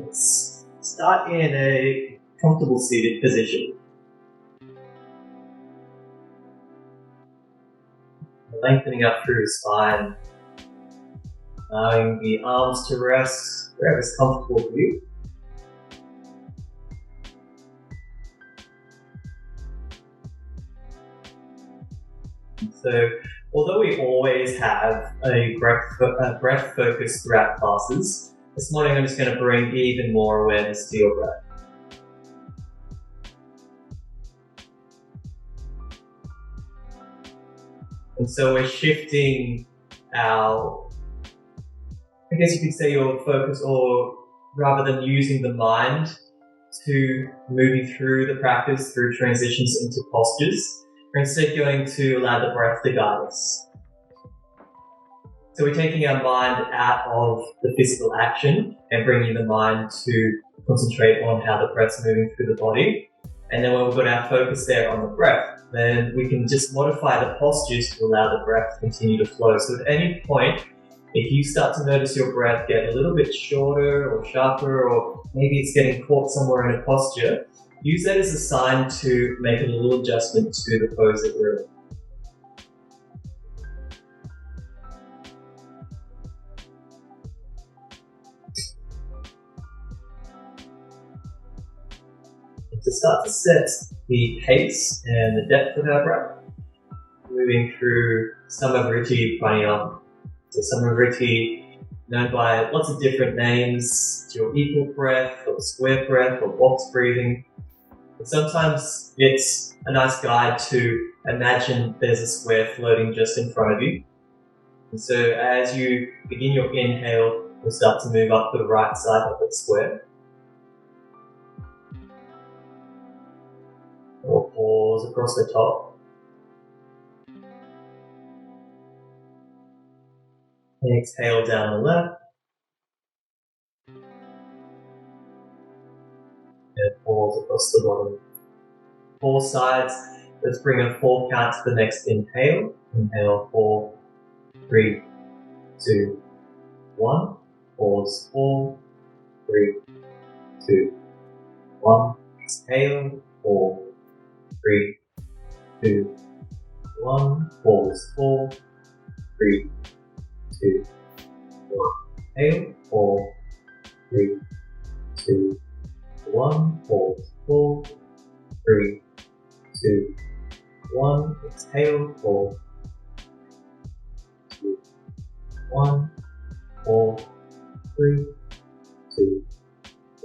Let's start in a comfortable seated position. Lengthening up through the spine, allowing the arms to rest wherever is comfortable for you. So, although we always have a breath focus throughout classes, this morning I'm just going to bring even more awareness to your breath. And so we're shifting our, I guess you could say, your focus, or rather than using the mind to move you through the practice, through transitions into postures, we're instead going to allow the breath to guide us. So we're taking our mind out of the physical action and bringing the mind to concentrate on how the breath's moving through the body. And then when we've got our focus there on the breath, then we can just modify the postures to allow the breath to continue to flow. So at any point, if you start to notice your breath get a little bit shorter or sharper, or maybe it's getting caught somewhere in a posture, use that as a sign to make a little adjustment to the pose that we're in. To start to set the pace and the depth of our breath, moving through Samavriti pranayama. So Samavriti, known by lots of different names, it's your equal breath, or square breath, or box breathing. But sometimes it's a nice guide to imagine there's a square floating just in front of you. And so as you begin your inhale, you'll start to move up to the right side of that square. Or pause across the top. Exhale down the left. And pause across the bottom. 4 sides. Let's bring a 4 count to the next inhale. Inhale 4, 3, 2, 1. Pause 4, 3, 2, 1. Exhale 4, 3, 2, 1. Pause 4, 3, 2, 1. Exhale 4, 3, 2, 1. Pause 4, 3, 2, 1. Exhale 4, 2, 1. 4, 3, 2,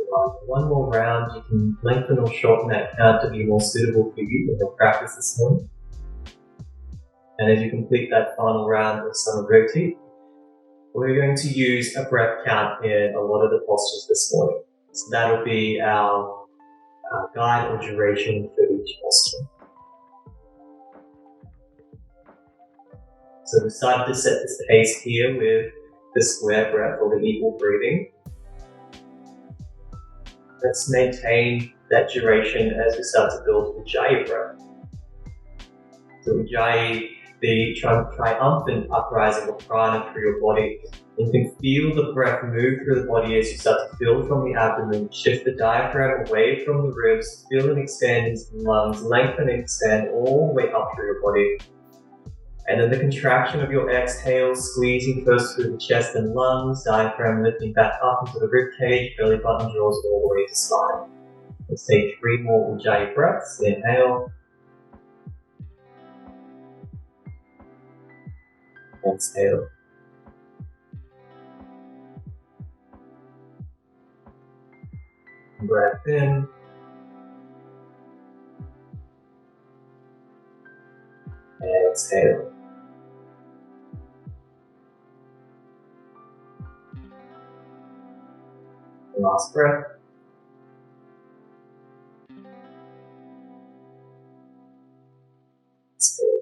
1. One more round. You can lengthen or shorten that count to be more suitable for you in your practice this morning. And as you complete that final round of Samavriti, we're going to use a breath count in a lot of the postures this morning. So that'll be our guide or duration for each posture. So we started to set this pace here with the square breath or the equal breathing. Let's maintain that duration as we start to build Ujjayi breath. So Ujjayi, the triumphant uprising of prana through your body. You can feel the breath move through the body as you start to build from the abdomen, shift the diaphragm away from the ribs, feel and expand into the lungs, lengthen and expand all the way up through your body. And then the contraction of your exhale, squeezing first through the chest and lungs, diaphragm lifting back up into the rib cage, belly button draws all the way to spine. Let's take 3 more Ujjayi breaths. Inhale. Exhale. Breath in. Exhale. Last breath. Exhale.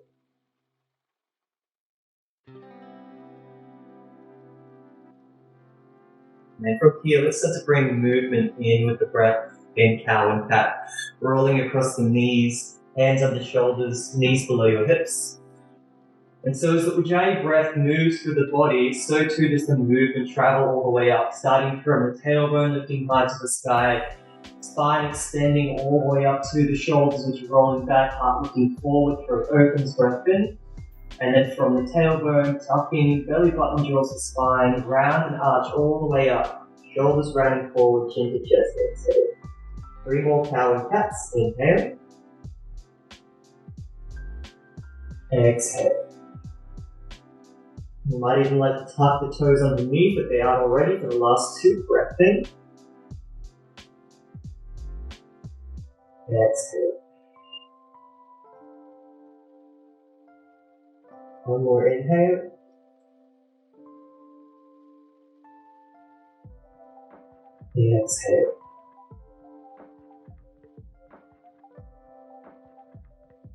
And then from here, let's start to bring movement in with the breath in cow and cat, rolling across the knees, hands under shoulders, knees below your hips. And so as the Ujjayi breath moves through the body, so too does the movement travel all the way up, starting from the tailbone, lifting high to the sky, spine extending all the way up to the shoulders, which are rolling back, heart looking forward, throat opens, breath in. And then from the tailbone, tucking, belly button draws the spine, round and arch all the way up, shoulders rounding forward, chin to chest, exhale. 3 more cow and cats, inhale. Exhale. You might even like to tuck the toes underneath if they aren't already for the last 2. Breath in. Exhale. 1 more inhale. Exhale.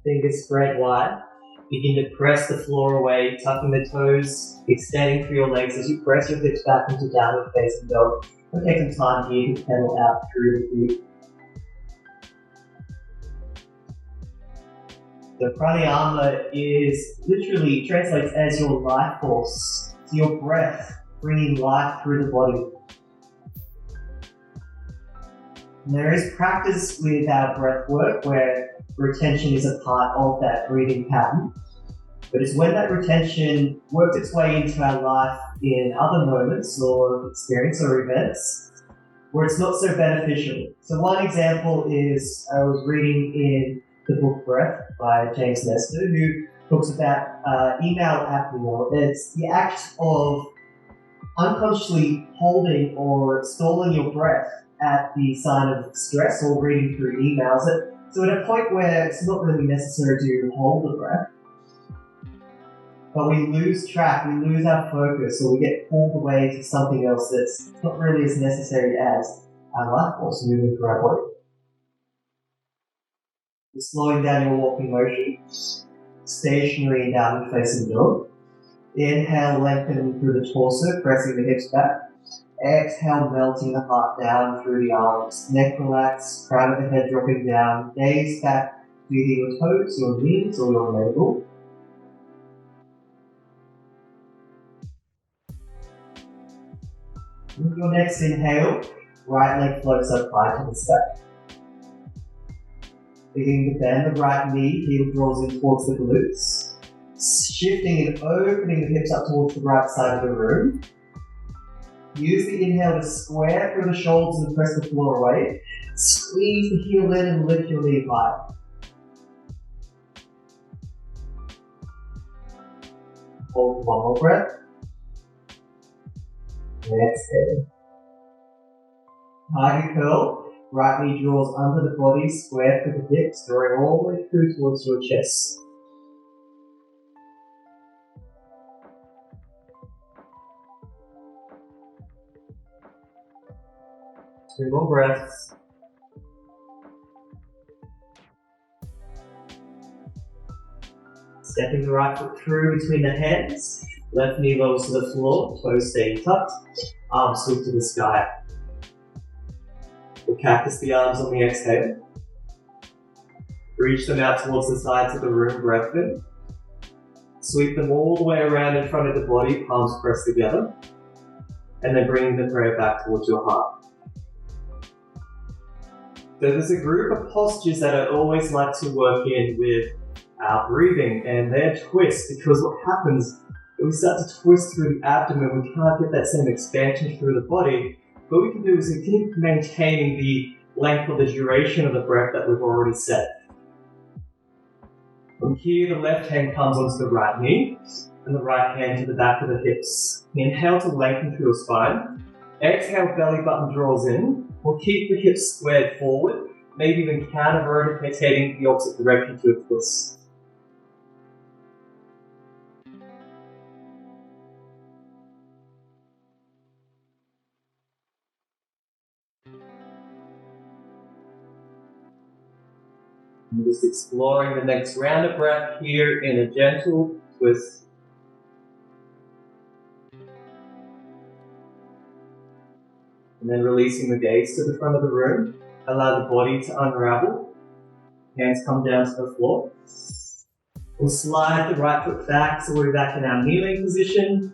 Fingers spread wide. Begin to press the floor away, tucking the toes, extending through your legs as you press your hips back into downward facing dog. We'll take some time here to pedal out through the feet. The pranayama literally translates as your life force. So your breath bringing life through the body. And there is practice with our breath work where retention is a part of that breathing pattern. But it's when that retention works its way into our life in other moments or experience or events where it's not so beneficial. So one example is I was reading in the book Breath by James Nestor, who talks about email apnea. It's the act of unconsciously holding or stalling your breath at the sign of stress or reading through emails. So at a point where it's not really necessary to hold the breath, but we lose track, we lose our focus, or we get pulled away to something else that's not really as necessary as our life force moving through our body. You're slowing down your walking motion, stationary and downward facing dog. Inhale, lengthening through the torso, pressing the hips back. Exhale, melting the heart down through the arms. Neck relaxed, crown of the head dropping down. Gaze back to either your toes, your knees, or your navel. With your next inhale, right leg floats up high to the sky. Beginning to bend the right knee, heel draws in towards the glutes. Shifting and opening the hips up towards the right side of the room. Use the inhale to square through the shoulders and press the floor away. Squeeze the heel in and lift your knee high. Hold 1 more breath. Exhale. Tiger curl. Right knee draws under the body, square through the hips, drawing all the way through towards your chest. Two more breaths. Stepping the right foot through between the hands. Left knee lowers to the floor, toes staying tucked, arms sweep to the sky. We'll cactus the arms on the exhale. Reach them out towards the sides of the room, breath in. Sweep them all the way around in front of the body, palms pressed together. And then bringing the prayer back towards your heart. So there's a group of postures that I always like to work in with our breathing, and they're twists, because what happens when we start to twist through the abdomen, we can't get that same expansion through the body. What we can do is we keep maintaining the length or the duration of the breath that we've already set. From here, the left hand comes onto the right knee, and the right hand to the back of the hips. Inhale to lengthen through your spine. Exhale, belly button draws in. We'll keep the hips squared forward, maybe even counter-rotating the opposite direction to a twist. And just exploring the next round of breath here in a gentle twist. And then releasing the gaze to the front of the room. Allow the body to unravel. Hands come down to the floor. We'll slide the right foot back so we're back in our kneeling position.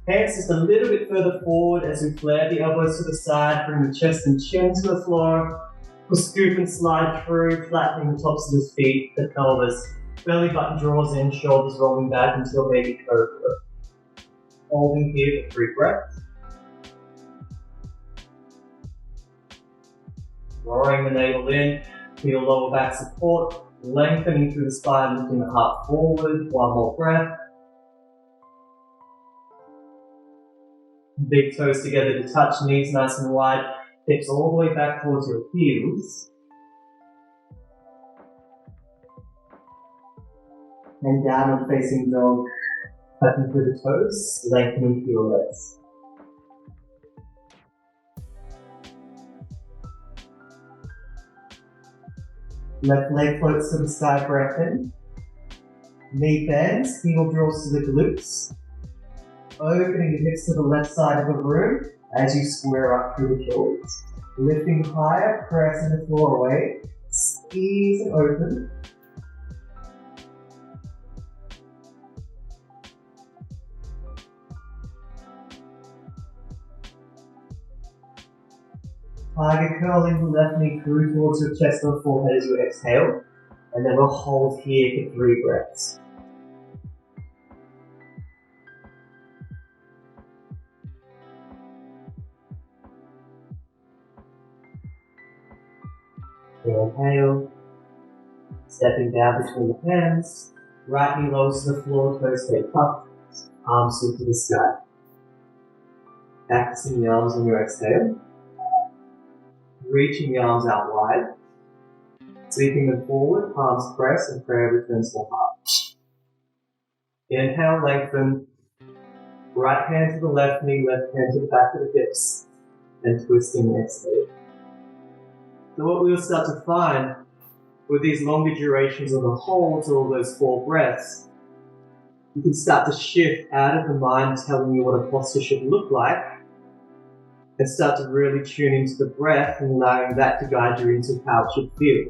Hands just a little bit further forward as we flare the elbows to the side, bring the chest and chin to the floor. We'll scoop and slide through, flattening the tops of the feet, the pelvis. Belly button draws in, shoulders rolling back until baby cobra. Holding here for 3 breaths. Drawing the navel in, feel lower back support, lengthening through the spine, lifting the heart forward. 1 more breath. Big toes together to touch, knees nice and wide, hips all the way back towards your heels. And downward facing dog, tucking through the toes, lengthening through your legs. Left leg floats to the sky, breath in. Knee bends, heel draws to the glutes. Opening the hips to the left side of the room as you square up through the shoulders. Lifting higher, pressing the floor away. Squeeze and open. Tiger curling the left knee through towards your chest or forehead as you exhale. And then we'll hold here for 3 breaths. Inhale, stepping down between the hands, right knee lowers to the floor, toes stay tucked, arms look to the sky. Accessing the arms on your exhale, reaching the arms out wide, sweeping them forward, palms press, and prayer returns to the heart. Inhale, lengthen, right hand to the left knee, left hand to the back of the hips, and twisting the exhale. So what we'll start to find with these longer durations of the holds or those 4 breaths, you can start to shift out of the mind telling you what a posture should look like and start to really tune into the breath and allowing that to guide you into how it should feel.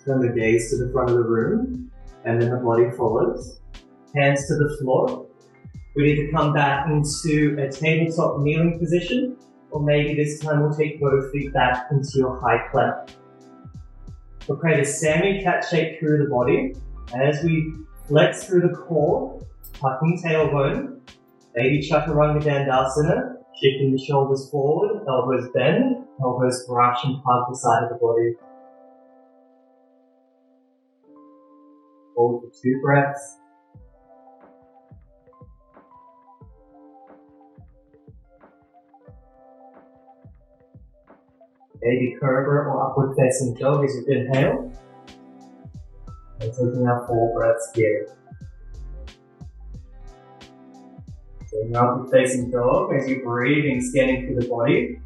Turn the gaze to the front of the room and then the body follows. Hands to the floor. We need to come back into a tabletop kneeling position, or maybe this time we'll take both feet back into your high plank. We'll create a semi-cat shape through the body as we flex through the core, tucking tailbone, baby chaturanga dandasana, shifting the shoulders forward, elbows bend, elbows brush and hug the side of the body. Hold for 2 breaths. Baby cobra or upward facing dog as you inhale. And taking our 4 breaths here. So in upward facing dog as you're breathing, scanning through the body,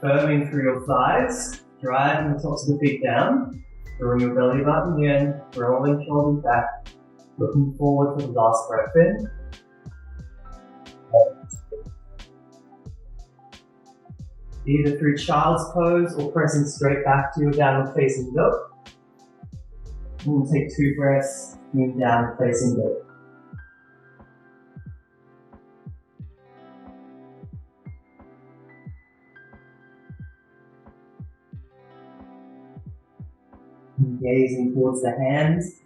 firming through your thighs, driving the tops of the feet down, drawing your belly button in, rolling shoulders back, looking forward for the last breath in. Either through child's pose or pressing straight back to your downward facing dog. And we'll take 2 breaths in downward facing dog. And gazing towards the hands,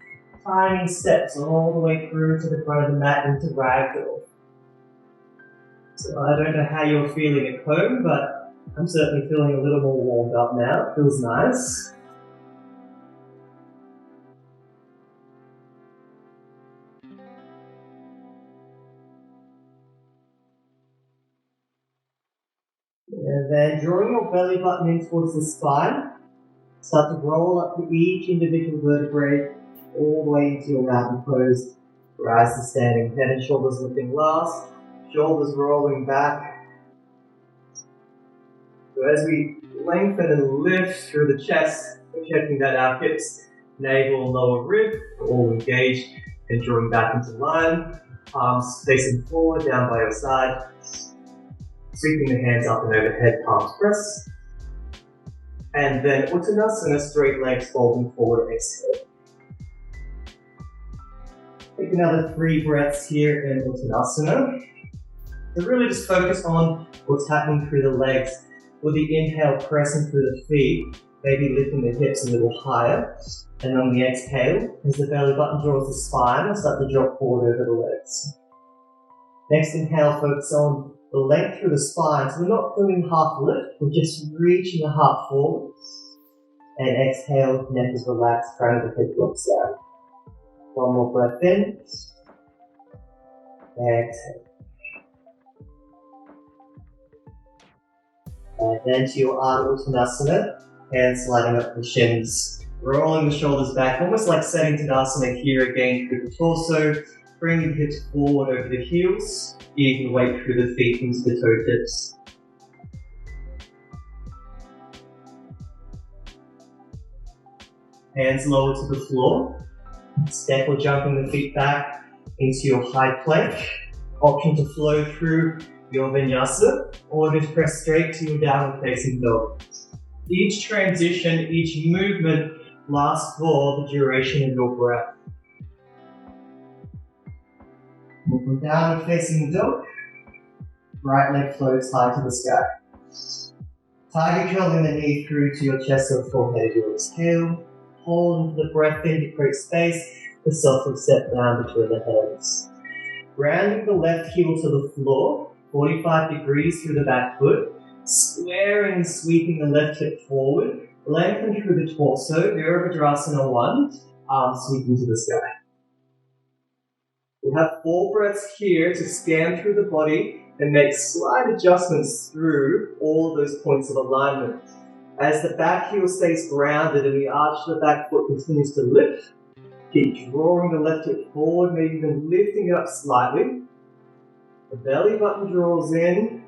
tiny steps all the way through to the front of the mat into ragdoll. So I don't know how you're feeling at home, but I'm certainly feeling a little more warmed up now. It feels nice. And then drawing your belly button in towards the spine, start to roll up to each individual vertebrae all the way into your mountain pose. Rise to standing, head and shoulders lifting last, shoulders rolling back. So as we lengthen and lift through the chest, we're checking that our hips, navel, lower rib are all engaged and drawing back into line. Palms facing forward, down by your side. Sweeping the hands up and overhead, palms press. And then Uttanasana, straight legs folding forward, exhale. Take another 3 breaths here in Uttanasana. So really just focus on what's happening through the legs. With the inhale, pressing through the feet, maybe lifting the hips a little higher. And on the exhale, as the belly button draws the spine, I'll start to drop forward over the legs. Next inhale, focus on the length through the spine. So we're not doing half lift, we're just reaching the heart forward. And exhale, neck is relaxed, crown of the head drops down. One more breath in. Exhale. And then to your Ardha Uttanasana, hands sliding up the shins, rolling the shoulders back, almost like setting Tadasana here again through the torso, bringing the hips forward over the heels, even weight through the feet into the toe tips. Hands lower to the floor, step or jumping the feet back into your high plank, option to flow through your Vinyasa, or just press straight to your downward facing dog. Each transition, each movement lasts for the duration of your breath. And from downward facing dog, right leg floats high to the sky. Tiger curling the knee through to your chest or forehead. You exhale, hold into the breath in to create space, the softly step down between the hands. Grounding the left heel to the floor, 45 degrees through the back foot, squaring and sweeping the left hip forward, lengthen through the torso, Virabhadrasana 1, arms sweeping to the sky. We have 4 breaths here to scan through the body and make slight adjustments through all of those points of alignment. As the back heel stays grounded and the arch of the back foot continues to lift, keep drawing the left hip forward, maybe even lifting it up slightly. The belly button draws in,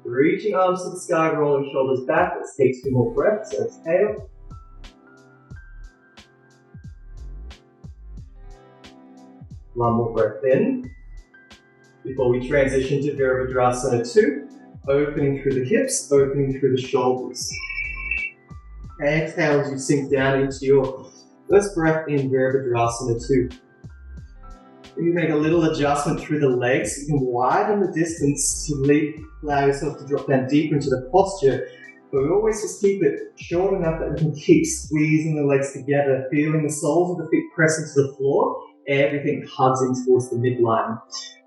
reaching arms to the sky, rolling shoulders back. Let's take 2 more breaths. Exhale. One more breath in. Before we transition to Virabhadrasana 2, opening through the hips, opening through the shoulders. Exhale as you sink down into your first breath in Virabhadrasana 2. You make a little adjustment through the legs. You can widen the distance to allow yourself to drop down deeper into the posture. But we always just keep it short enough that we can keep squeezing the legs together, feeling the soles of the feet press into the floor. Everything hugs in towards the midline.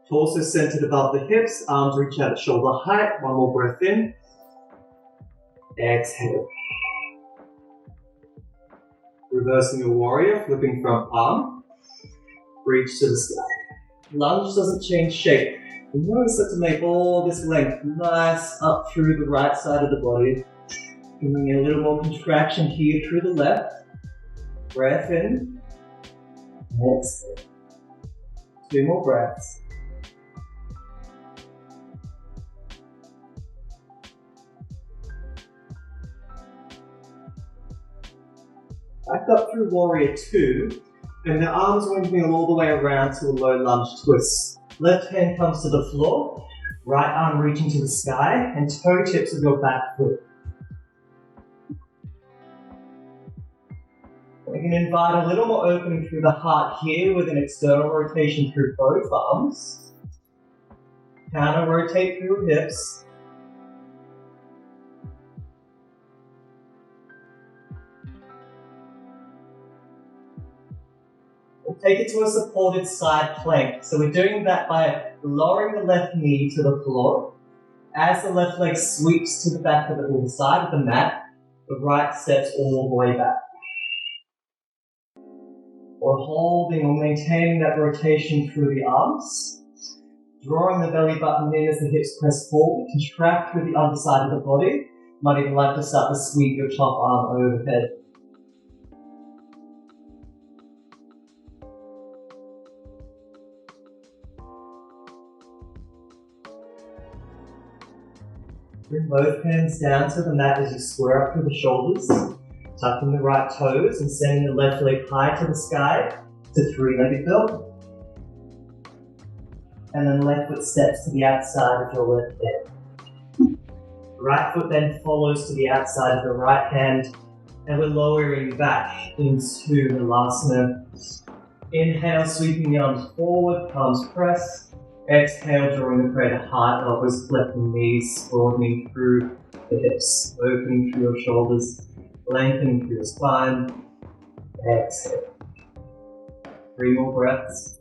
Torso centered above the hips, arms reach out at shoulder height. One more breath in. Exhale. Reversing your warrior, flipping front palm. Reach to the sky. Lunge doesn't change shape. You notice that to make all this length nice up through the right side of the body. Doing a little more contraction here through the left. Breath in. Exhale. 2 more breaths. Back up through Warrior 2, and the arms are moving all the way around to a low lunge twist. Left hand comes to the floor, right arm reaching to the sky, and toe tips of your back foot. We can invite a little more opening through the heart here with an external rotation through both arms. Counter rotate through your hips. We'll take it to a supported side plank. So we're doing that by lowering the left knee to the floor. As the left leg sweeps to the back of the side of the mat, the right steps all the way back. Or holding or maintaining that rotation through the arms. Drawing the belly button in as the hips press forward. Contract through the underside of the body. Might even like to start to sweep your top arm overhead. Bring both hands down to the mat as you square up through the shoulders, tucking the right toes and sending the left leg high to the sky to 3-legged dog. And then left foot steps to the outside of your left leg. Right foot then follows to the outside of the right hand, and we're lowering back into Vinyasa. Inhale, sweeping the arms forward, palms press. Exhale, drawing the prayer to heart, elbows flipping, knees broadening through the hips, opening through your shoulders, lengthening through your spine. Exhale. 3 more breaths.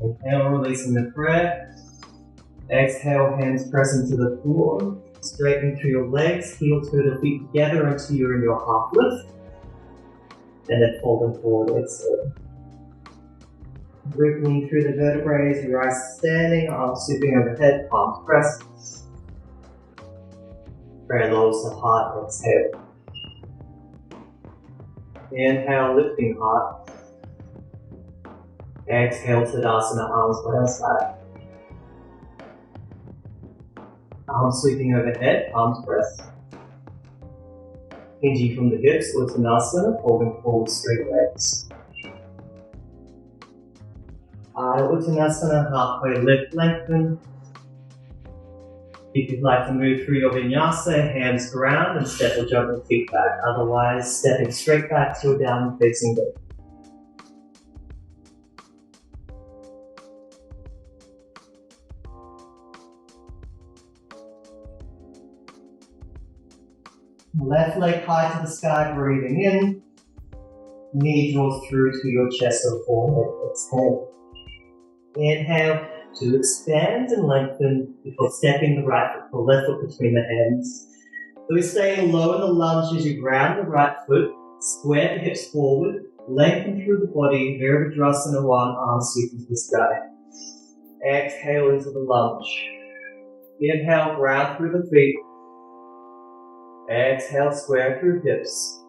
Inhale, releasing the breath. Exhale, hands press into the floor. Straighten through your legs, heel to the feet together until you're in your half lift. And then folding forward, exhale. Rippling through the vertebrae as you rise standing, arms sweeping overhead, palms pressed. Prayer lowers the heart, exhale. Inhale, lifting heart. Exhale, Tadasana, arms by our side. Arms sweeping overhead, palms pressed. Hinging from the hips, Uttanasana, folding forward, straight legs. Uttanasana, halfway lift, lengthen. If you'd like to move through your Vinyasa, hands ground and step or jump your feet back. Otherwise, stepping straight back to a downward facing dog. Left leg high to the sky, breathing in. Knee draws through to your chest or forehead. Exhale. Inhale to expand and lengthen before stepping the right foot or left foot between the hands. So we're staying low in the lunge as you ground the right foot, square the hips forward, lengthen through the body, Virabhadrasana 1, arms sweeping to the sky. Exhale into the lunge. Inhale, ground through the feet. Exhale, square through hips.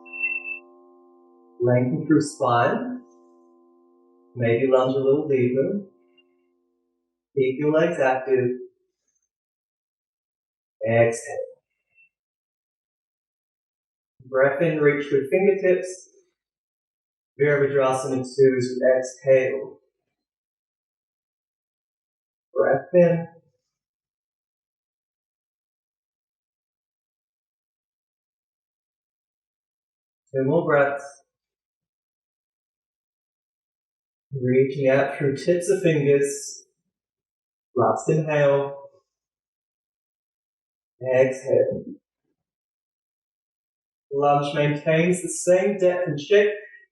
Lengthen through spine. Maybe lunge a little deeper. Keep your legs active. Exhale. Breath in, reach through fingertips. Virabhadrasana 2 as you exhale. Breath in. Two more breaths. Reaching out through tips of fingers. Last inhale. Exhale. Lunge maintains the same depth and shape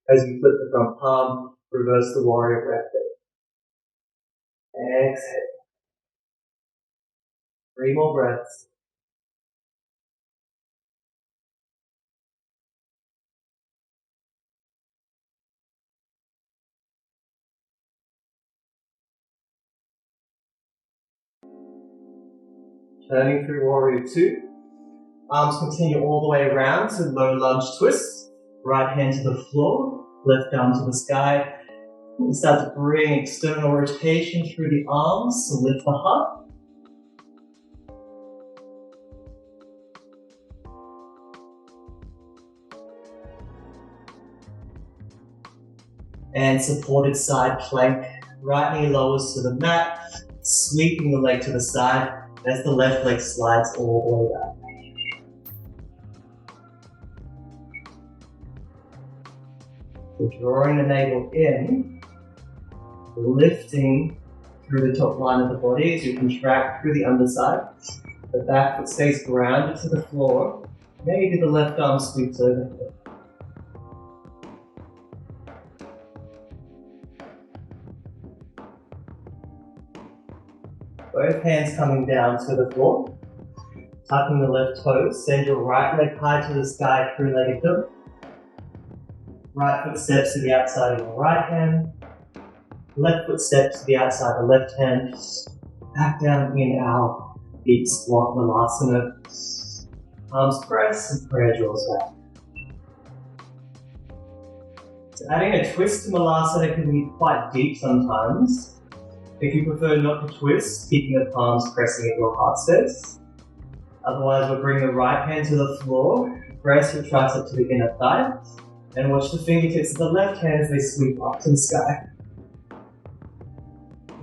as you flip the front palm. Reverse the warrior breath in. Exhale. 3 more breaths. Turning through warrior 2. Arms continue all the way around to low lunge twist. Right hand to the floor, left arm to the sky. And start to bring external rotation through the arms to lift the heart. And supported side plank. Right knee lowers to the mat, sweeping the leg to the side as the left leg slides all the way down. So drawing the navel in, lifting through the top line of the body as you contract through the underside. The back foot stays grounded to the floor. Maybe the left arm sweeps overhead. Both hands coming down to the floor. Tucking the left toes, send your right leg high to the sky, three-legged dog. Right foot steps to the outside of your right hand. Left foot steps to the outside of the left hand. Back down in our deep squat Vinyasa. Arms press and prayer draws back. So adding a twist to Vinyasa can be quite deep sometimes. If you prefer not to twist, keeping the palms pressing at your heart space. Otherwise, we'll bring the right hand to the floor, press your tricep to the inner thigh, and watch the fingertips of the left hand as they sweep up to the sky.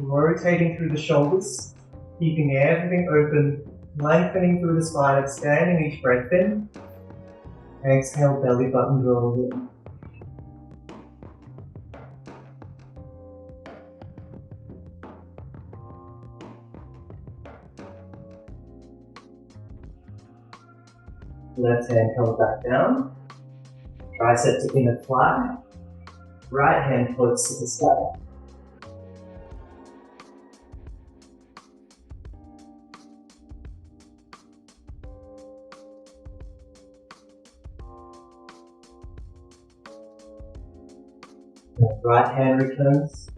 Rotating through the shoulders, keeping everything open, lengthening through the spine, expanding each breath in. Exhale, belly button draws in. Left hand comes back down, tricep to inner thigh, right hand floats to the sky. Right hand returns.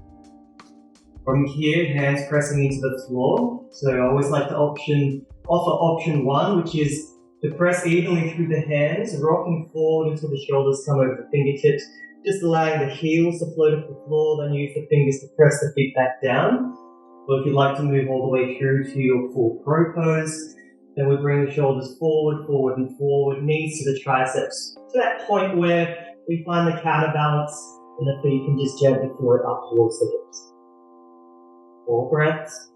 From here, hands pressing into the floor. So I always like to offer option 1, which is to press evenly through the hands, rocking forward until the shoulders come over the fingertips, just allowing the heels to float off the floor, then use the fingers to press the feet back down. Or if you'd like to move all the way through to your full crow pose, then we bring the shoulders forward, forward and forward, knees to the triceps, to that point where we find the counterbalance and the feet can just gently float up towards the hips. 4 breaths.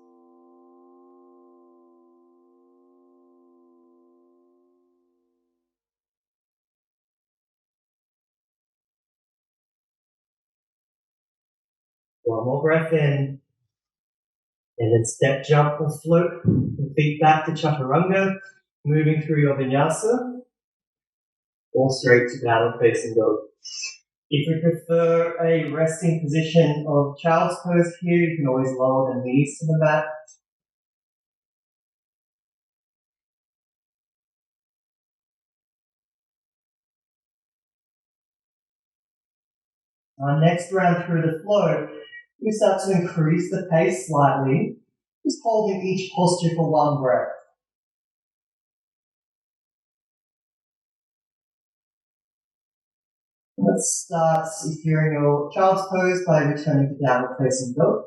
One more breath in. And then step, jump or float the feet back to chaturanga, moving through your vinyasa, or straight to downward facing dog. If you prefer a resting position of child's pose here, you can always lower the knees to the mat. Next round through the flow, we start to increase the pace slightly, just holding each posture for 1 breath. Let's start if you're in your child's pose by returning to downward facing dog.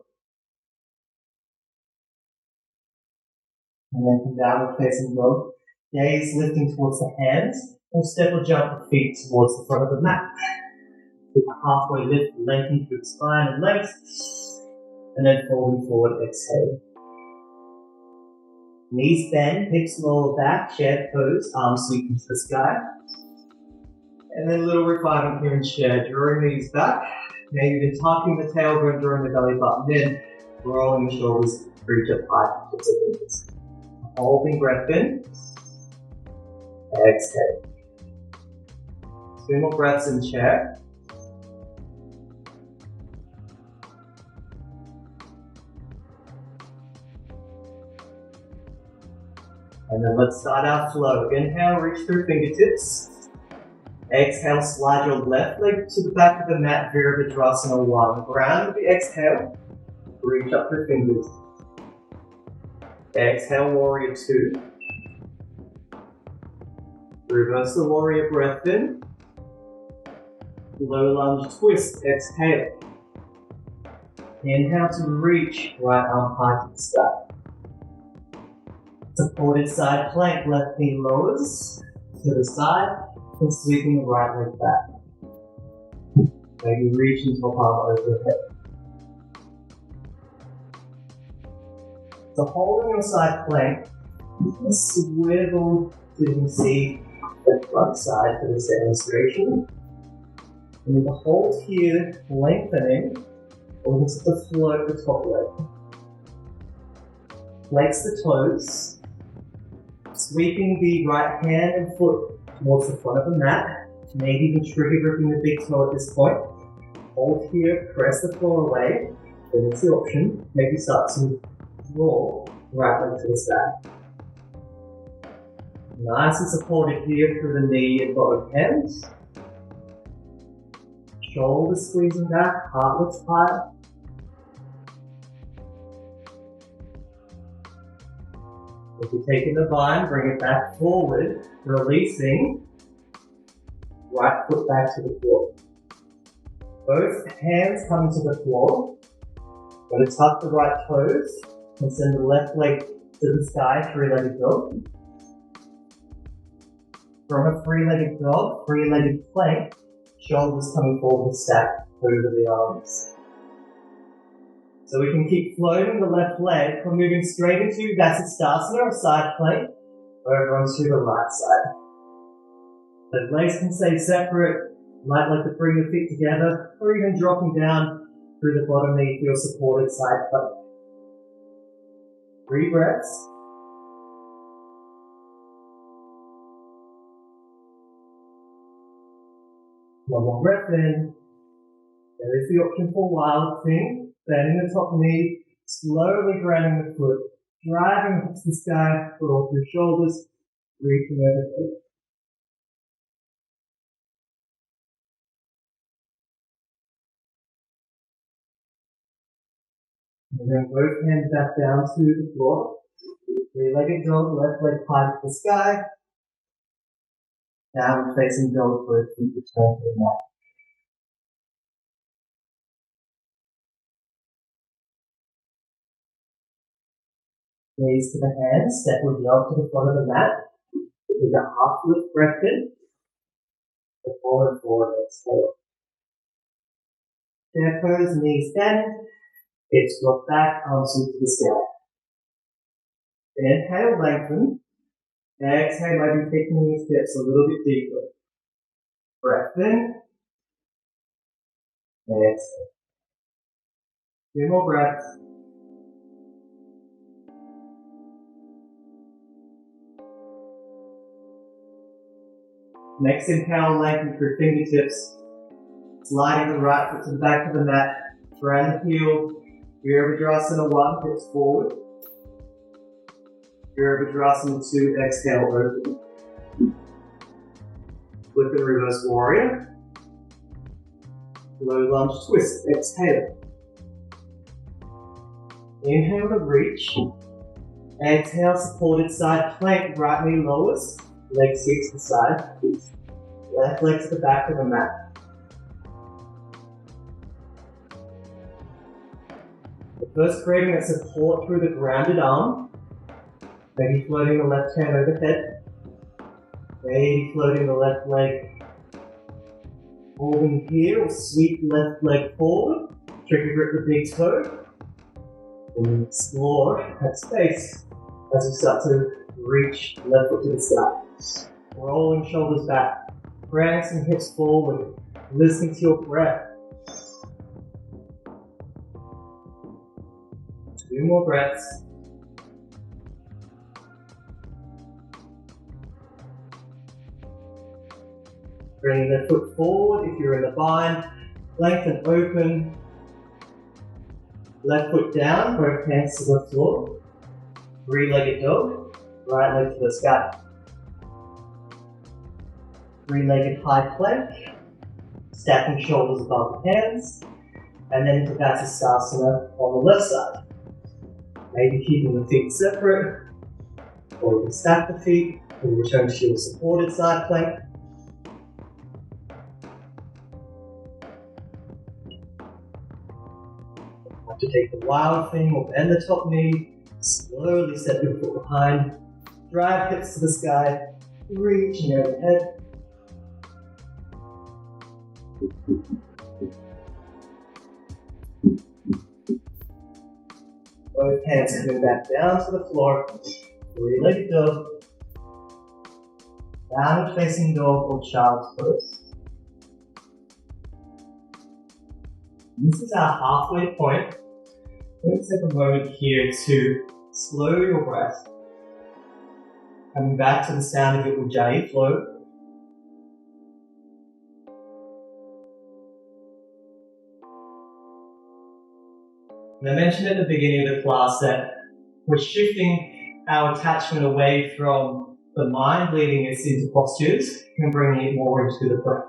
And then from downward facing dog, gaze lifting towards the hands, or step or jump the feet towards the front of the mat. Keep a halfway lift, lengthening through the spine and legs, and then folding forward, exhale. Knees bend, hips lower back, chair pose, arms sweeping to the sky. And then a little refinement here in chair, drawing knees back, maybe even tucking the tailbone, drawing the belly button in, rolling the shoulders, reach up high, tips of fingers. Holding breath in, exhale. 2 more breaths in chair. And then let's start our flow. Inhale, reach through fingertips. Exhale, slide your left leg to the back of the mat, Virabhadrasana 1. Ground with the exhale, reach up through fingers. Exhale, warrior 2. Reverse the warrior breath in. Low lunge twist, exhale. Inhale to reach, right arm high to the sky. Supported side plank, left knee lowers to the side and sweeping the right leg back. Maybe reaching top arm overhead. So holding your side plank, swivel so you can see the front side for this demonstration. And with the hold here, lengthening, or just to float the top leg. Flex the toes, sweeping the right hand and foot towards the front of the mat, maybe even trigger gripping the big toe at this point. Hold here, press the floor away, then it's the option. Maybe start to draw right leg to the sky. Nice and supported here through the knee and both hands. Shoulders squeezing back, heart looks high. If you take in the vine, bring it back forward, releasing. Right foot back to the floor. Both hands coming to the floor. Going to tuck the right toes and send the left leg to the sky, 3-legged dog. From a three-legged dog, three-legged plank, shoulders coming forward to stack over the arms. So we can keep floating the left leg. We're moving straight into Vinyasa or side plank, over onto the right side. The legs can stay separate. You might like to bring the feet together, or even dropping down through the bottom knee for your supported side plank. 3 breaths. One more breath in. There is the option for wild thing, bending the top knee, slowly grounding the foot, driving up to the sky, foot all through shoulders, reaching overhead. And then both hands back down to the floor. Three-legged dog, left leg high to the sky. Downward facing dog, both feet return to the mat. Gaze to the hands, step with yoke to the front of the mat. Take a half lift breath in. The forward, exhale. Chair pose, knees bend. Hips drop back, arms to the sky. Inhale, lengthen. Exhale, maybe taking the steps a little bit deeper. Breath in. Exhale. 2 more breaths. Next inhale, lengthen through fingertips. Sliding the right foot to the back of the mat. Round the heel. Virabhadrasana 1, hips forward. Virabhadrasana 2, exhale, open. Flip and reverse warrior. Low lunge twist, exhale. Inhale to reach. Exhale, supported side plank, right knee lowers. Leg sits to the side. Left leg to the back of the mat. First, creating that support through the grounded arm. Maybe floating the left hand overhead. Maybe floating the left leg. Holding here, or sweep left leg forward. Trigger grip the big toe. And explore that space as we start to reach left foot to the sky. Rolling shoulders back. Pressing hips forward. Listening to your breath. 2 more breaths. Bringing the foot forward if you're in the bind. Lengthen open. Left foot down, both hands to the floor. Three-legged dog. Right leg to the sky. Three-legged high plank. Stacking shoulders above the hands. And then into Vinyasa on the left side. Maybe keeping the feet separate, or you can stack the feet and return to your supported side plank. Have to take the wild thing or bend the top knee, slowly step your foot behind, drive hips to the sky, reaching overhead. Both hands coming back down to the floor. Three-legged dog. Downward facing dog or child's pose. This is our halfway point. Let's take a moment here to slow your breath. Coming back to the sound of your Ujjayi flow. And I mentioned at the beginning of the class that we're shifting our attachment away from the mind leading us into postures and bringing it more into the breath.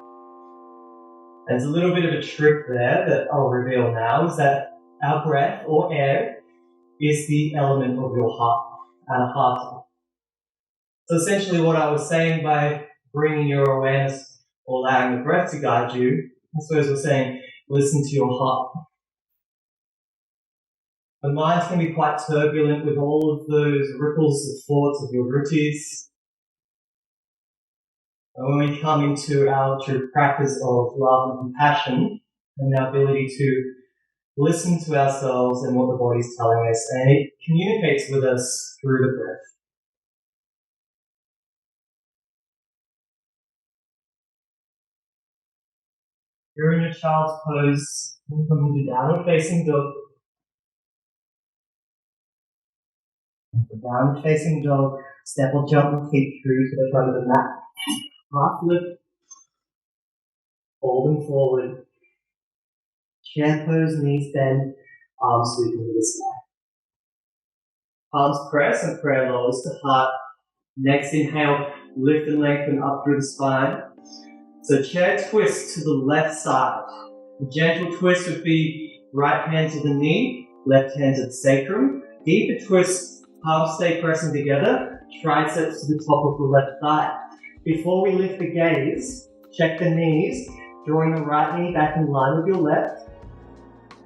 There's a little bit of a trick there that I'll reveal now, is that our breath or air is the element of your heart, our heart. So essentially what I was saying by bringing your awareness or allowing the breath to guide you, I suppose we're saying listen to your heart. The mind can be quite turbulent with all of those ripples of thoughts of your ruttis. And when we come into our true practice of love and compassion and our ability to listen to ourselves and what the body's telling us, and it communicates with us through the breath. You're in your child's pose, and come into downward facing dog. And for downward facing dog, step or jump your feet through to the front of the mat. Half lift, folding forward. Chair pose, knees bend, arms sweeping to the sky. Palms press and prayer lowers to heart. Next inhale, lift and lengthen up through the spine. So chair twist to the left side. A gentle twist would be right hand to the knee, left hand to the sacrum. Deeper twist, palms stay pressing together, triceps to the top of the left thigh. Before we lift the gaze, check the knees, drawing the right knee back in line with your left,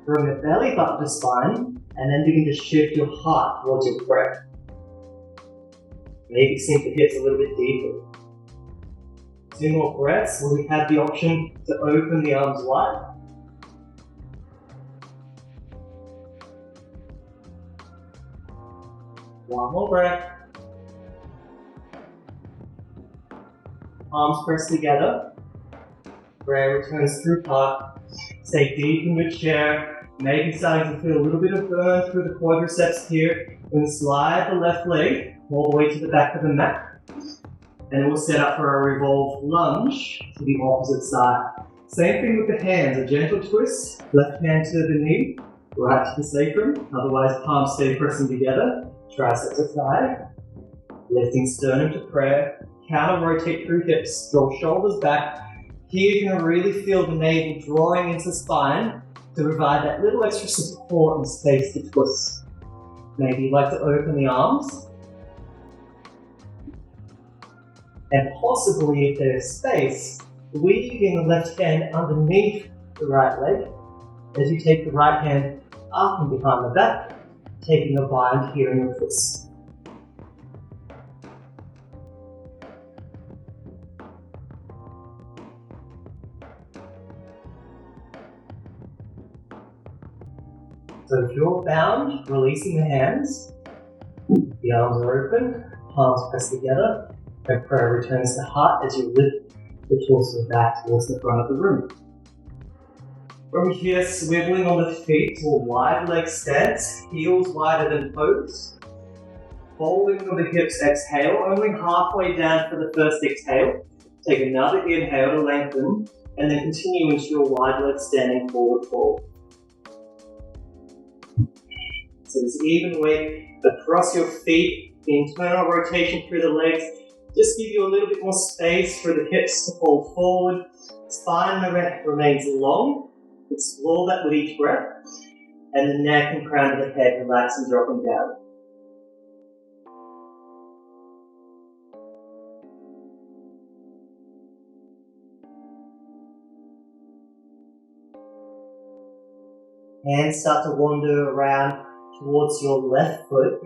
drawing the belly button to spine, and then begin to shift your heart towards your breath. Maybe sink the hips a little bit deeper. 2 more breaths where we have the option to open the arms wide. One more breath. Arms pressed together. Prayer returns through heart. Stay deep in your chair. Maybe starting to feel a little bit of burn through the quadriceps here. And slide the left leg all the way to the back of the mat. And we'll set up for a revolved lunge to the opposite side. Same thing with the hands, a gentle twist, left hand to the knee, right to the sacrum, otherwise palms stay pressing together, triceps aside, lifting sternum to prayer, counter rotate through hips, draw shoulders back. Here you're going to really feel the navel drawing into the spine to provide that little extra support and space to twist. Maybe you'd like to open the arms. And possibly, if there's space, weaving the left hand underneath the right leg as you take the right hand up and behind the back, taking a bind here in your fist. So if you're bound, releasing the hands, the arms are open, palms pressed together. And prayer returns to heart as you lift the torso back towards the front of the room. From here, swiveling on the feet to a wide leg stance, heels wider than toes. Folding of the hips, exhale, only halfway down for the first exhale. Take another inhale to lengthen, and then continue into your wide leg standing forward fold. So this even weight across your feet, the internal rotation through the legs, just give you a little bit more space for the hips to fold forward. Spine remains long. Explore that with each breath. And the neck and crown of the head relax and dropping down. Hands start to wander around towards your left foot.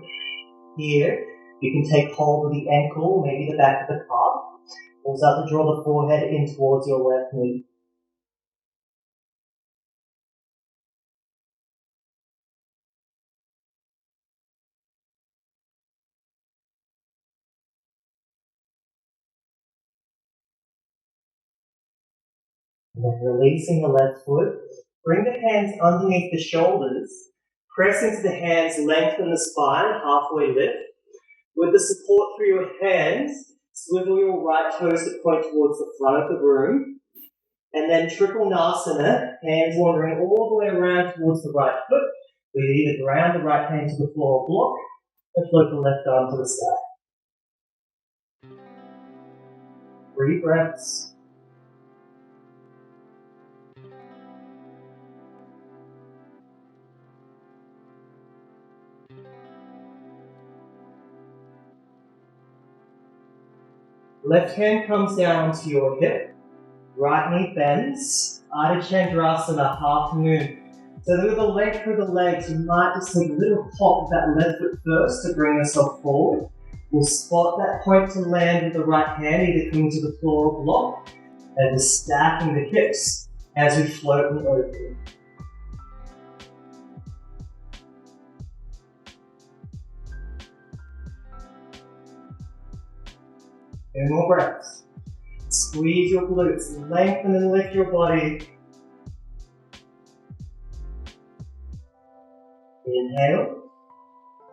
Here, you can take hold of the ankle, maybe the back of the calf. We'll start to draw the forehead in towards your left knee. And then releasing the left foot, bring the hands underneath the shoulders, press into the hands, lengthen the spine, halfway lift. With the support through your hands, swivel your right toes to point towards the front of the room. And then Trikonasana, hands wandering all the way around towards the right foot. We either ground the right hand to the floor or block, and float the left arm to the sky. 3 breaths. Left hand comes down onto your hip, right knee bends, Ardha Chandrasana, half moon. So with the length of the legs, you might just take a little pop of that left foot first to bring yourself forward. We'll spot that point to land with the right hand, either coming to the floor or block, and we're stacking the hips as we float and open. 2 more breaths. Squeeze your glutes, lengthen and lift your body. Inhale.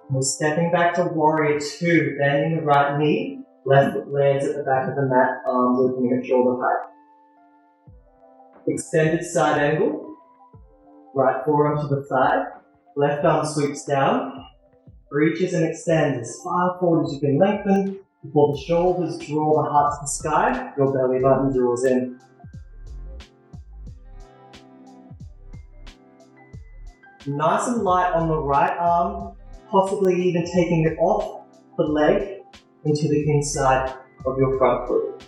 We're stepping back to warrior 2, bending the right knee. Left foot lands at the back of the mat, arms opening at shoulder height. Extended side angle. Right forearm to the thigh. Left arm sweeps down. Reaches and extends as far forward as you can lengthen. Before the shoulders draw the heart to the sky, your belly button draws in. Nice and light on the right arm, possibly even taking it off the leg into the inside of your front foot.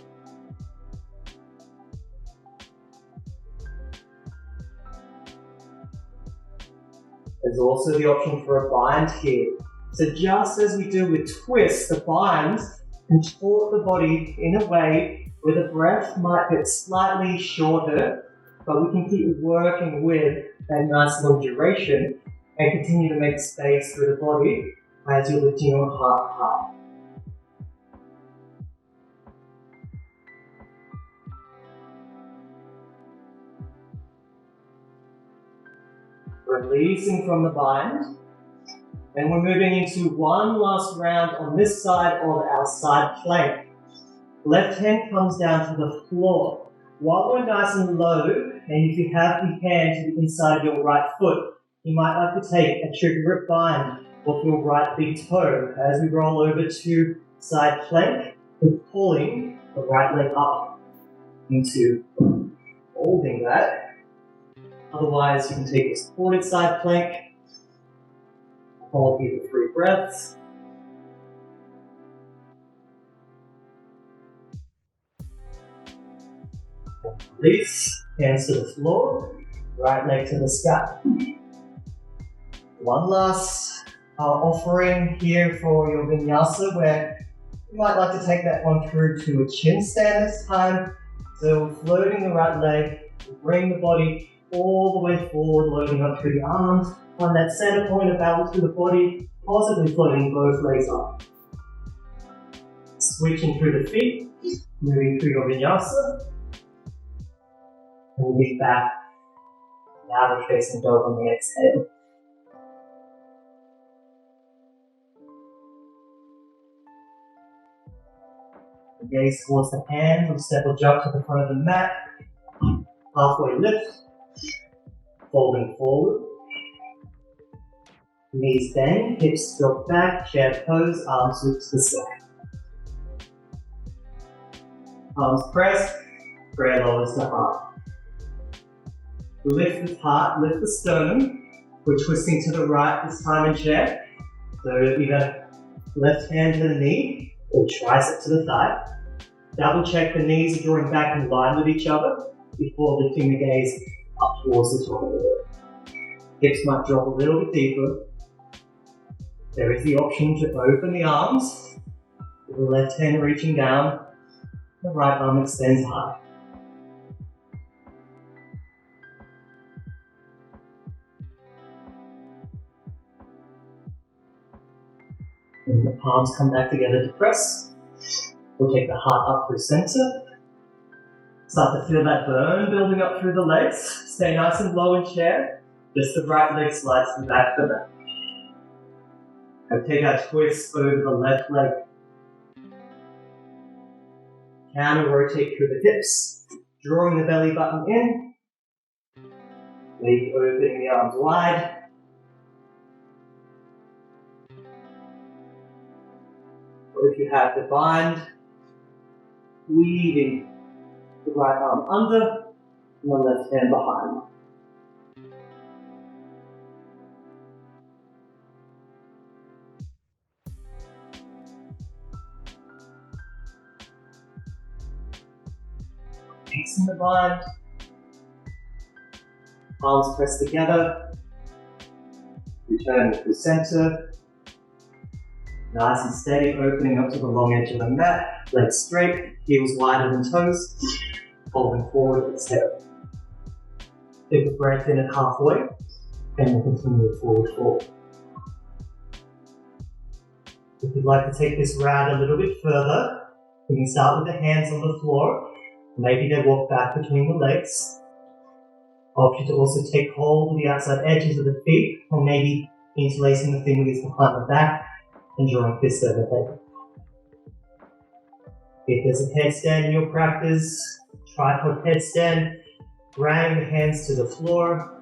There's also the option for a bind here. So just as we do with twists, the binds contort the body in a way where the breath might get slightly shorter, but we can keep working with that nice long duration and continue to make space through the body as you're lifting your heart high. Releasing from the bind. And we're moving into one last round on this side of our side plank. Left hand comes down to the floor. While we're nice and low, and if you have the hand to the inside of your right foot, you might like to take a trigger grip bind off your right big toe. As we roll over to side plank, we're pulling the right leg up into holding that. Otherwise, you can take a supported side plank. Hold here for 3 breaths. Release, hands to the floor, right leg to the sky. One last offering here for your vinyasa, where you might like to take that one through to a chin stand this time. So floating the right leg, bring the body all the way forward, loading up through the arms. On that center point of balance through the body, possibly floating both legs up. Switching through the feet, moving through your vinyasa. And lift back, downward facing dog on the exhale. Gaze towards the hands, and step or jump to the front of the mat. Halfway lift, folding forward. Knees bend, hips drop back, chair pose, arms sweep to the side. Arms press, prayer lowers the heart. Lift the heart, lift the sternum. We're twisting to the right this time in chair. So either left hand to the knee or tricep to the thigh. Double check the knees are drawing back in line with each other before lifting the gaze up towards the top of the head. Hips might drop a little bit deeper. There is the option to open the arms, with the left hand reaching down, the right arm extends high. And the palms come back together to press. We'll take the heart up through center. Start to feel that burn building up through the legs. Stay nice and low in chair. Just the right leg slides to the back of the back. And take our twist over the left leg. Counter rotate through the hips, drawing the belly button in. Leave opening the arms wide. Or if you have the bind, weaving the right arm under and the left hand behind. Releasing the bind, palms pressed together, return to the center, Nice and steady, opening up to the long edge of the mat. Legs straight, heels wider than toes. Folding forward, exhale. Take a breath in at halfway, and we'll continue forward fold. If you'd like to take this round a little bit further, we can start with the hands on the floor. Maybe they walk back between the legs. Option to also take hold of the outside edges of the feet, or maybe interlacing the fingers behind the back and drawing fists overhead. If there's a headstand in your practice, tripod headstand, grounding the hands to the floor.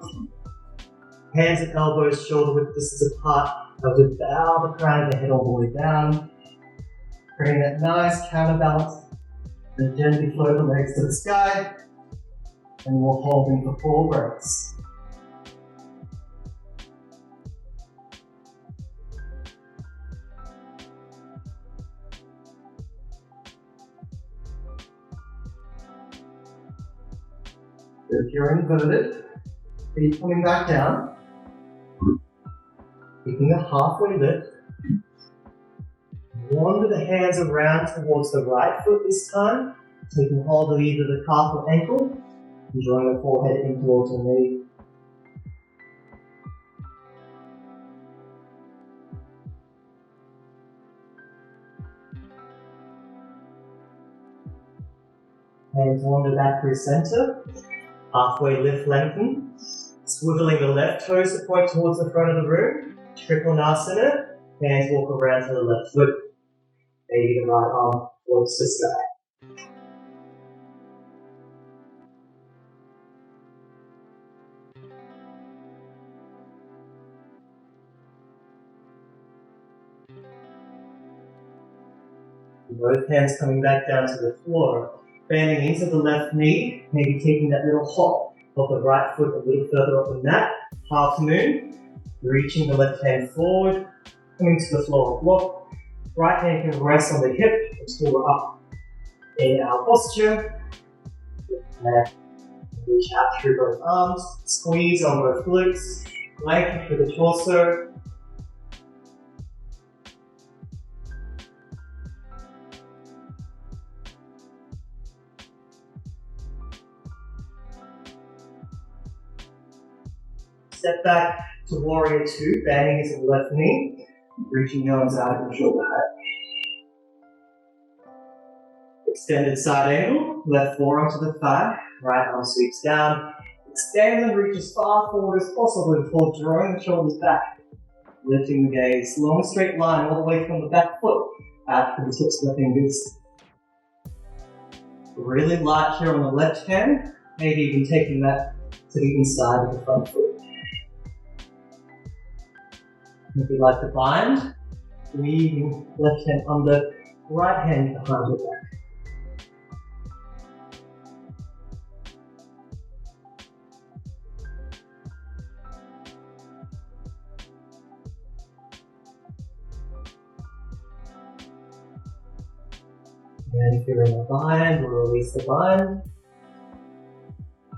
Hands at elbows, shoulder width distance apart. Now to bow the crown of the head all the way down. Creating that nice counterbalance. Then gently float the legs to the sky. And we're holding for 4 breaths. If you're inverted, feet coming back down, taking a halfway lift. Wander the hands around towards the right foot this time, taking hold of either the calf or ankle, and drawing the forehead in towards the knee. Hands wander back through center. Halfway lift, lengthen. Swiveling the left toes to point towards the front of the room. Triple asana. Hands walk around to the left foot. Maybe the right arm towards the sky. Both hands coming back down to the floor. Bending into the left knee, maybe taking that little hop of the right foot a little further up the mat, half moon, reaching the left hand forward, coming to the floor block. Right hand can rest on the hip until we're up in our posture. Reach out through both arms, squeeze on both glutes, lengthen through the torso. Step back to warrior 2, bending into the left knee, reaching the arms out and shoulder height. Extended side angle, left forearm to the thigh, right arm sweeps down. Extend and reach as far forward as possible before drawing the shoulders back. Lifting the gaze, long straight line all the way from the back foot out to the tips of the fingers. Really light here on the left hand, maybe even taking that to the inside of the front foot. If you like to bind, weaving left hand under, right hand behind your back. And if you're in a bind, we'll release the bind.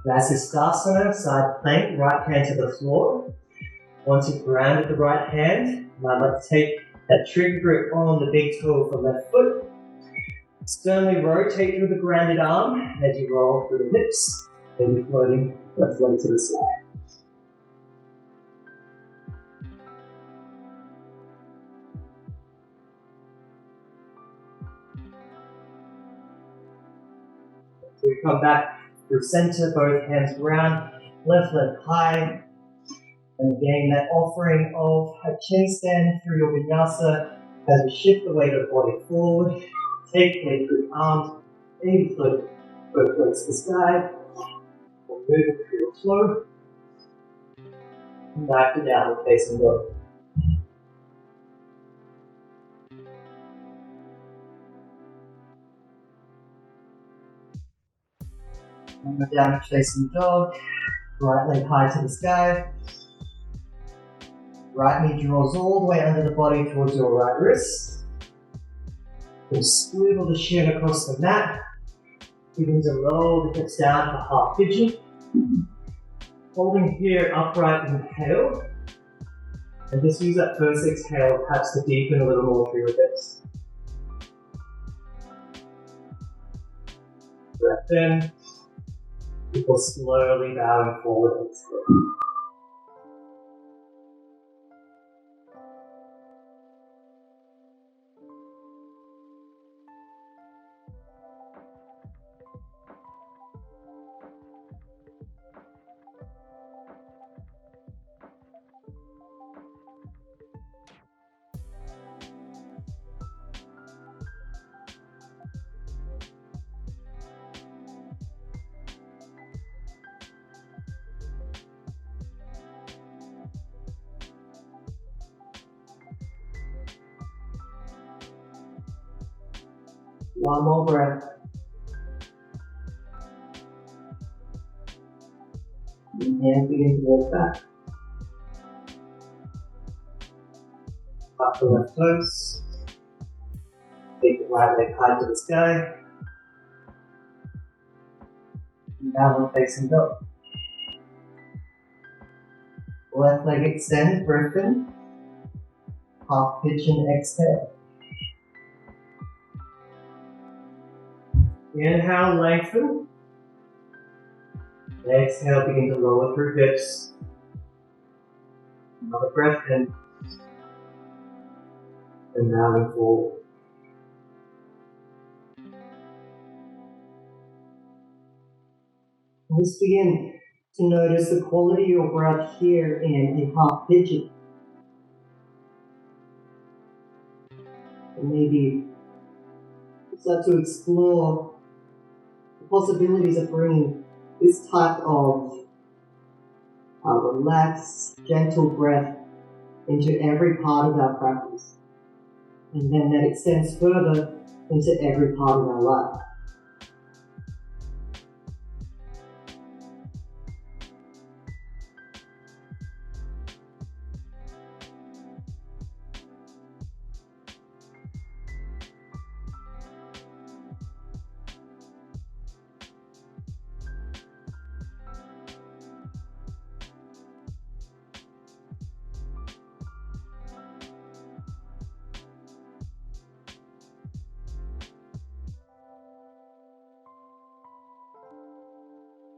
Vinyasa, side plank, right hand to the floor. Once you've grounded the right hand, I'd like to take that trigger grip on the big toe of the left foot. Sternly rotate through the grounded arm as you roll through the hips, maybe floating left leg to the side. So we come back through center, both hands round, left leg high. And again, that offering of a chin stand through your vinyasa as we shift the weight of the body forward. Take weight through the arms, maybe float both legs to the sky, or move it through your flow. And back to downward facing dog. And go downward facing dog, right leg high to the sky. Right knee draws all the way under the body towards your right wrist. We'll swivel the shin across the mat. Begin to roll the hips down for half pigeon. Holding here upright, inhale. And just use that first exhale perhaps to deepen a little more through your hips. Breath in, before slowly bowing forward. Exhale. One more breath. And begin to walk back. Up the left toes. Take the right leg high to the sky. And downward facing dog. Left leg extend, breath in. Half pigeon exhale. Inhale, lengthen. Exhale, begin to lower through hips. Another breath in. And bowing forward. Just begin to notice the quality of your breath here in a half pigeon. And maybe start to explore the possibilities of bringing this type of relaxed, gentle breath into every part of our practice. And then that extends further into every part of our life.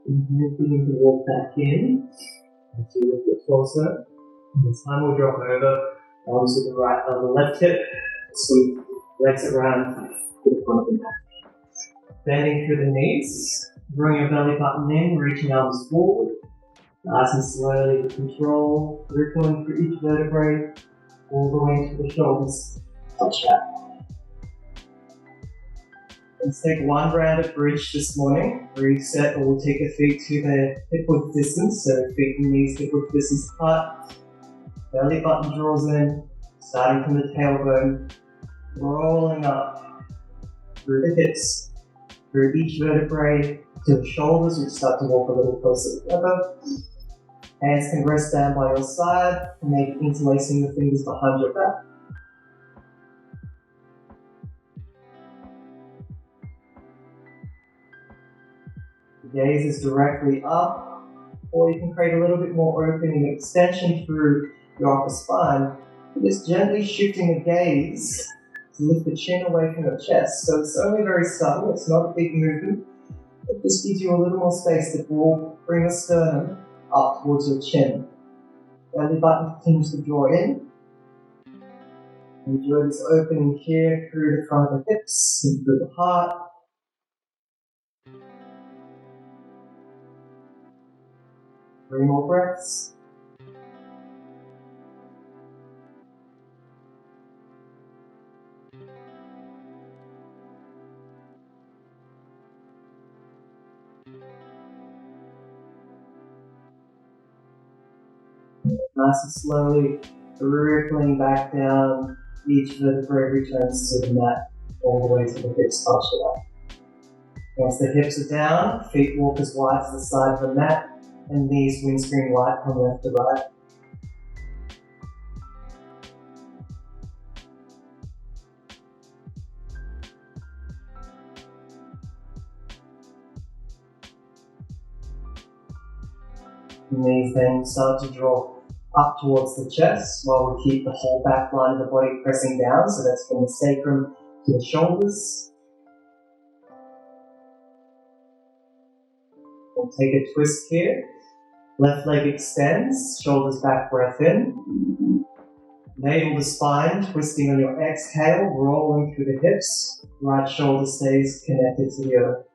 And then begin to walk back in as you lift your torso. And this time we'll drop over onto the left hip. Sweep legs around to the front of the mat. Bending through the knees, bring your belly button in, reaching arms forward. Nice and slowly with control, rippling through each vertebrae, all the way to the shoulders. Touch that. Let's take one round of bridge this morning. Reset, or we'll take the feet to the hip width distance, so feet and knees hip width distance apart. Belly button draws in, starting from the tailbone, rolling up through the hips, through each vertebrae to the shoulders, which start to walk a little closer together. Hands can rest down by your side, and maybe interlacing the fingers behind your back. Gaze is directly up, or you can create a little bit more opening and extension through your upper spine. Just gently shifting the gaze to lift the chin away from your chest. So it's only very subtle, it's not a big movement. It just gives you a little more space to bring the sternum up towards your chin. Belly button continues to draw in. Enjoy this opening here through the front of the hips and through the heart. Three more breaths. Nice and slowly rippling back down, each vertebrae returns to the mat, all the way to the hips touch it up. Once the hips are down, feet walk as wide as the side of the mat, and knees windscreen wide from left to right. Knees then start to draw up towards the chest while we keep the whole back line of the body pressing down. So that's from the sacrum to the shoulders. We'll take a twist here. Left leg extends, shoulders back, breath in. Navel to spine, twisting on your exhale, rolling through the hips. Right shoulder stays connected to the earth.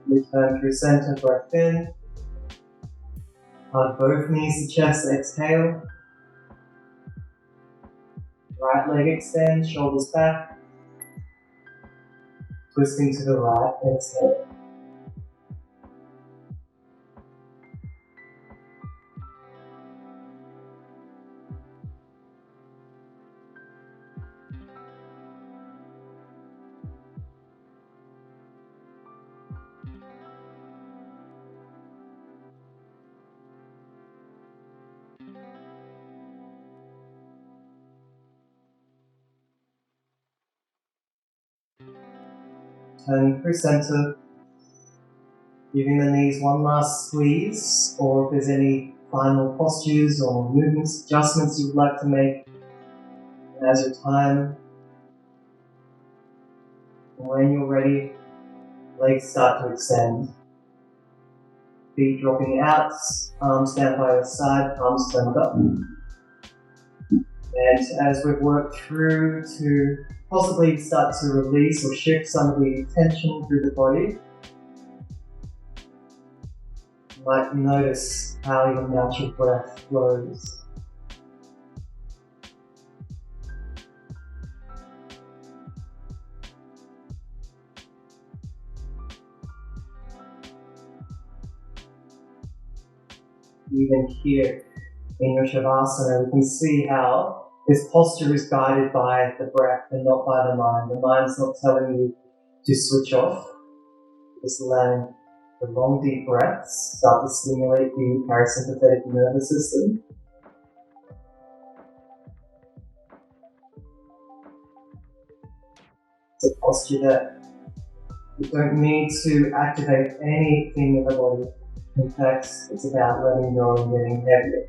Return through center, breath in. Hug both knees to chest, exhale. Right leg extends, shoulders back. Twisting to the right, exhale. Turning through center, giving the knees one last squeeze, or if there's any final postures or movements, adjustments you would like to make. And as your time, and when you're ready, legs start to extend. Feet dropping out, arms down by your side, palms turned up. And as we've worked through to possibly start to release or shift some of the tension through the body, you might notice how your natural breath flows. Even here in your Shavasana, we can see how this posture is guided by the breath and not by the mind. The mind's not telling you to switch off. Just allowing the long deep breaths start to stimulate the parasympathetic nervous system. It's a posture that you don't need to activate anything in the body. In fact, it's about letting go and getting heavier.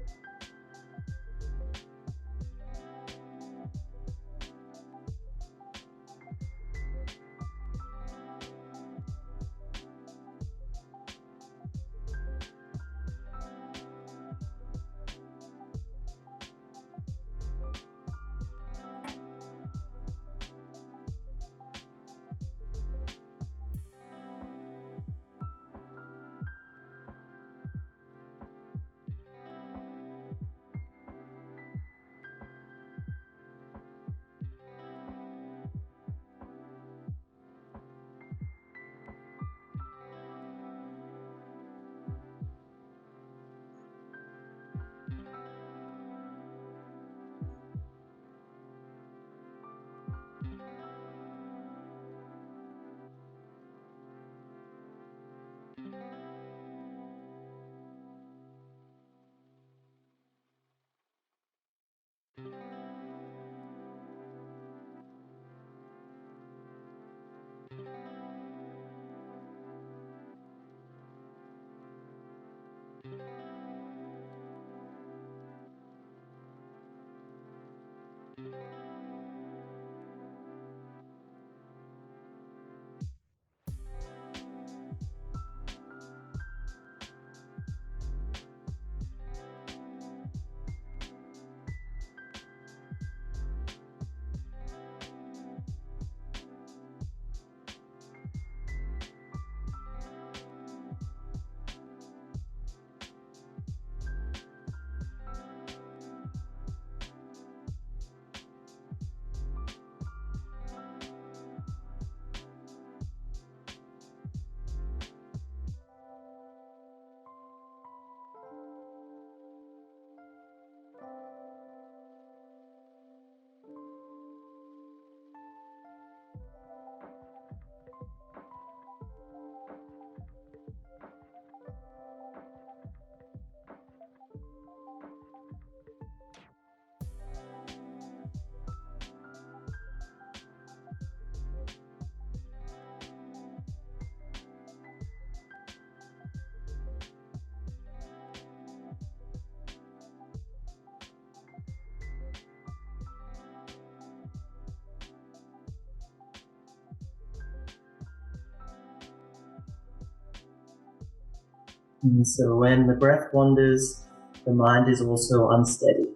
And so when the breath wanders, the mind is also unsteady.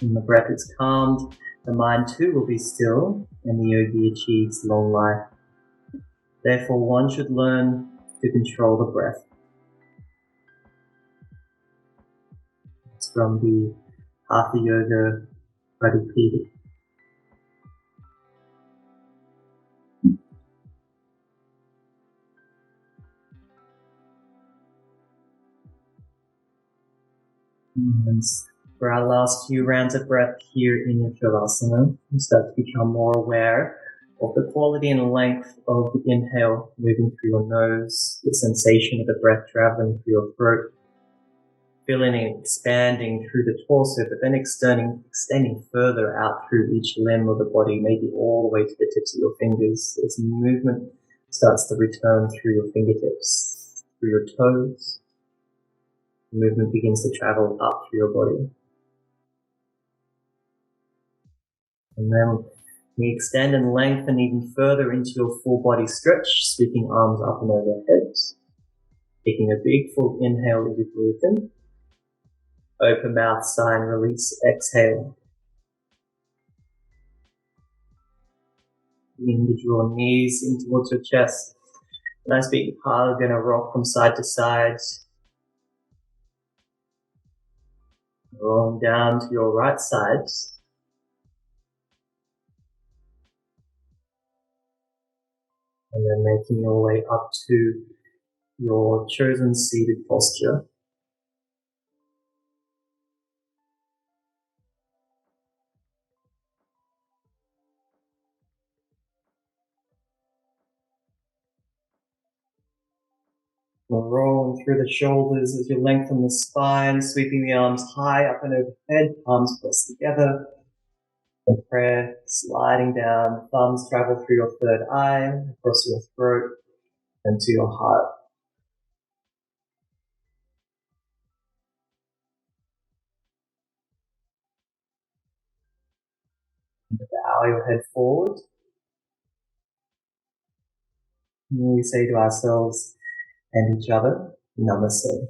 When the breath is calmed, the mind too will be still, and the yogi achieves long life. Therefore, one should learn to control the breath. It's from the Hatha Yoga Pradipika. And for our last few rounds of breath here in your Shavasana, you start to become more aware of the quality and length of the inhale moving through your nose, the sensation of the breath traveling through your throat, feeling it expanding through the torso, but then extending further out through each limb of the body, maybe all the way to the tips of your fingers as movement starts to return through your fingertips, through your toes. The movement begins to travel up through your body. And then we extend and lengthen even further into your full body stretch, sweeping arms up and overhead. Taking a big full inhale as you breathe in. Open mouth, sigh and release, exhale. Begin to draw knees in towards your chest. Nice big hug and a rock from side to side. Rolling down to your right side. And then making your way up to your chosen seated posture. Rolling through the shoulders as you lengthen the spine, sweeping the arms high up and overhead, palms pressed together. And prayer sliding down, thumbs travel through your third eye, across your throat, and to your heart. Bow your head forward. And we say to ourselves and each other, Namaste.